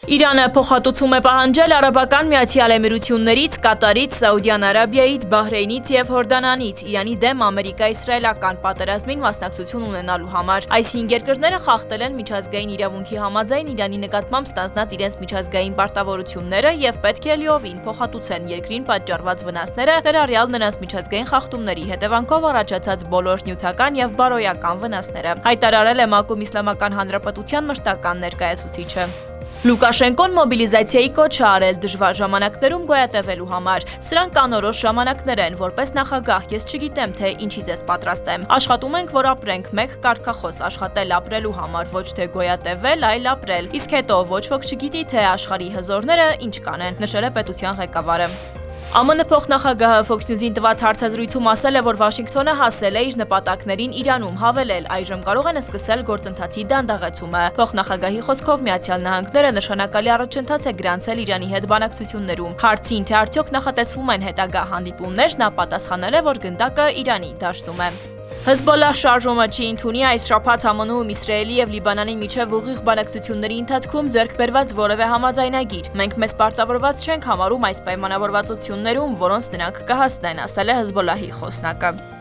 Իրանը փոխհատուցում է պահանջել Արաբական Միացյալ Էմիրություններից, Կատարից, Սաուդյան Արաբիայից, Բահրեյնից և Հորդանանից Իրանի դեմ ամերիկա-իսրայելական պատերազմին մասնակցություն ունենալու համար։ Այս 5 երկրները խախտել են միջազգային իրավունքի համաձայն Իրանի նկատմամբ ստանձնած իրենց միջազգային պարտավորությունները և պետք է լիովին փոխհատուցեն երկրին պատճառված վնասները, ներառյալ նրանց միջազգային խախտումների հետևանքով առաջացած բոլոր նյութական և բարոյական վնասները, հայտարարել է ՄԱԿ-ում Իսլամական Հանրապետության մշտական ներկայացուցիչը։ Լուկաշենկոն մոբիլիզացիայի կոչ է արել դժվար ժամանակներում գոյատևելու համար։ Սրանք անորոշ ժամանակներ են, որպես նախագահ ես չգիտեմ, թե ինչից ես պատրաստ եմ։ Աշխատում ենք, որ ապրենք, մեկ կարգախոս աշխատել ապրելու համար, ոչ թե գոյատևել, այլ ապրել։ Իսկ հետո ոչ ոք չգիտի, թե աշխարհի հզորները ինչ կանեն, նշել է պետության ղեկավարը։ ԱՄՆ փոխնախագահը Fox News-ին տված հարցազրույցում ասել է, որ Վաշինգտոնը հասել է իր նպատակներին Իրանում հավելել, այժմ կարող են սկսել գործընթացի դանդաղեցումը։ Փոխնախագահի խոսքով Միացյալ Նահանգները նշանակալի առաջընթաց է գրանցել Իրանի հետ բանակցություններում։ Հարցին, թե արդյոք նախատեսվում են հետագա հանդիպումներ, նա պատասխանել է, որ գնդակը Իրանի դաշտում է։ Հեզբոլլահ շարժումը չի ընդունի այս շաբաթ ԱՄՆ-ում Իսրայելի և Լիբանանի միջև ուղիղ բանակցությունների ընթացքում ձեռք բերված որևէ համաձայնագիր։ Մենք մեզ պարտավորված չենք համարում այս պայմանավորվածություններում, որոնց նրանք կհասնեն, ասել է Հեզբոլլահի խոսնակը։